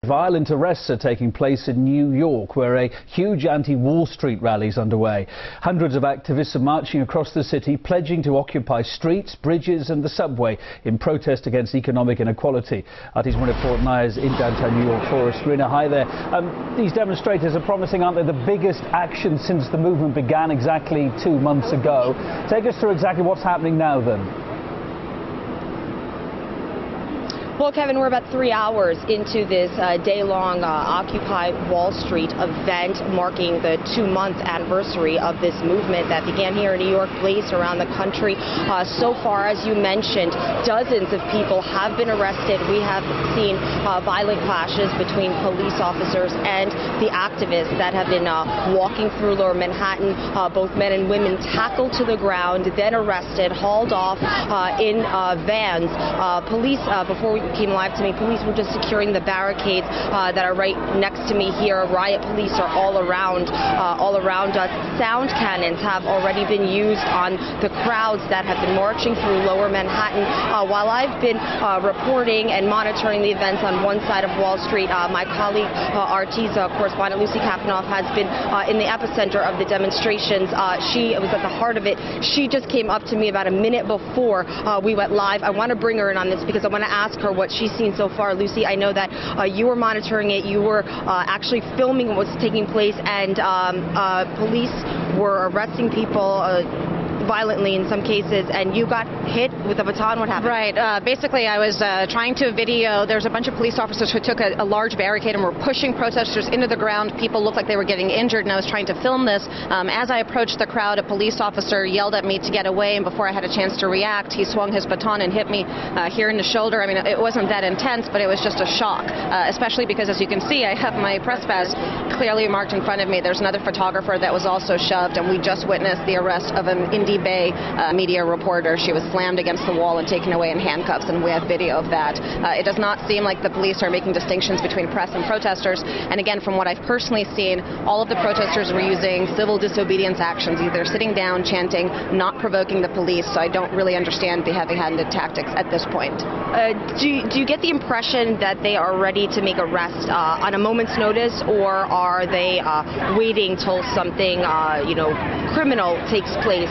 Violent arrests are taking place in New York, where a huge anti-Wall Street rally is underway. Hundreds of activists are marching across the city, pledging to occupy streets, bridges and the subway in protest against economic inequality. RT's report now is in downtown New York for us. Rina, hi there. These demonstrators are promising, aren't they, the biggest action since the movement began exactly 2 months ago. Take us through exactly what's happening now, then. Well, Kevin, we're about 3 hours into this day-long Occupy Wall Street event marking the 2-month anniversary of this movement that began here in New York, blazed around the country. So far, as you mentioned, dozens of people have been arrested. We have seen violent clashes between police officers and the activists that have been walking through Lower Manhattan. Both men and women tackled to the ground, then arrested, hauled off in vans. Police, before we came live to me, police were just securing the barricades that are right next to me here. Riot police are all around us. Sound cannons have already been used on the crowds that have been marching through Lower Manhattan. While I've been reporting and monitoring the events on one side of Wall Street, my colleague, RT's correspondent Lucy Kapanoff, has been in the epicenter of the demonstrations. She was at the heart of it. She just came up to me about a minute before we went live. I want to bring her in on this because I want to ask her what she's seen so far. Lucy, I know that you were monitoring it. You were actually filming what was taking place, and police were arresting people violently in some cases, and you got hit with a baton. What happened? Right. Basically, I was trying to video. There's a bunch of police officers who took a large barricade and were pushing protesters into the ground. People looked like they were getting injured, and I was trying to film this. As I approached the crowd, a police officer yelled at me to get away, and before I had a chance to react, he swung his baton and hit me here in the shoulder. I mean, it wasn't that intense, but it was just a shock, especially because, as you can see, I have my press pass clearly marked in front of me. There's another photographer that was also shoved, and we just witnessed the arrest of an Indy Bay media reporter. She was slammed against the wall and taken away in handcuffs, and we have video of that. It does not seem like the police are making distinctions between press and protesters. And again, from what I've personally seen, all of the protesters were using civil disobedience actions, either sitting down, chanting, not provoking the police. So I don't really understand the heavy-handed tactics at this point. Do you get the impression that they are ready to make arrests on a moment's notice, or are they waiting till something criminal takes place?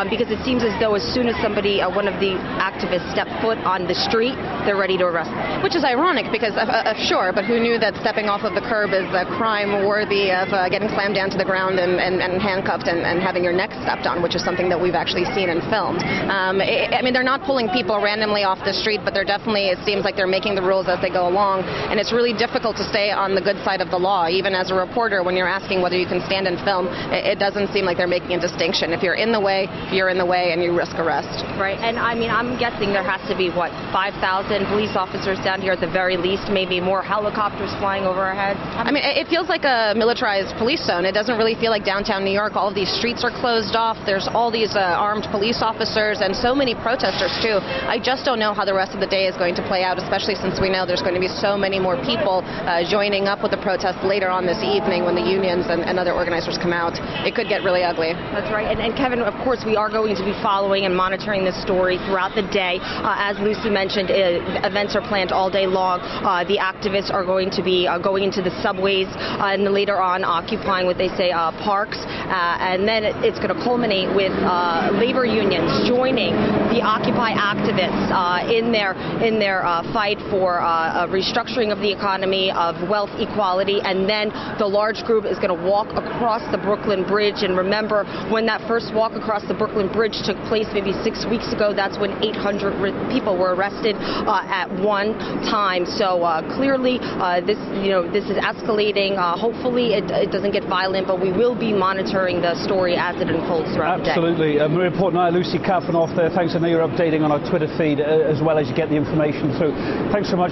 Because it seems as though as soon as somebody, one of the activists, step foot on the street, they're ready to arrest them. Which is ironic because, sure, but who knew that stepping off of the curb is a crime worthy of getting slammed down to the ground and handcuffed and having your neck stepped on, which is something that we've actually seen and filmed. I mean, they're not pulling people randomly off the street, but they're definitely, it seems like they're making the rules as they go along, and it's really difficult to stay on the good side of the law. Even as a reporter, when you're asking whether you can stand and film, it doesn't seem like they're making a distinction. If you're in the way, you're in the way, and you risk arrest. Right, and I mean, I'm guessing there has to be, what, 5,000 police officers down here at the very least, maybe more helicopters flying over our heads? I mean, it feels like a militarized police zone. It doesn't really feel like downtown New York. All of these streets are closed off. There's all these armed police officers and so many protesters, too. I just don't know how the rest of the day is going to play out, especially since we know there's going to be so many more people joining up with the protest later on this evening when the unions and other organizers come out. It could get really ugly. That's right. And Kevin, of course, we are going to be following and monitoring this story throughout the day. As Lucy mentioned, events are planned all day long. The activists are going to be going into the subways and later on occupying what they say parks. And then it's going to culminate with labor unions joining the Occupy activists in their fight for restructuring of the economy, of wealth equality. And then the large group is going to walk across the Brooklyn Bridge. And remember, when that first walk across the Brooklyn Bridge took place maybe 6 weeks ago, that's when 800 people were arrested at one time. So clearly this is escalating. Hopefully it doesn't get violent, but we will be monitoring the story as it unfolds throughout the day. Absolutely. Report now, Lucy Kapanoff there. Thanks. I know you're updating on our Twitter feed as well as you get the information through. Thanks so much.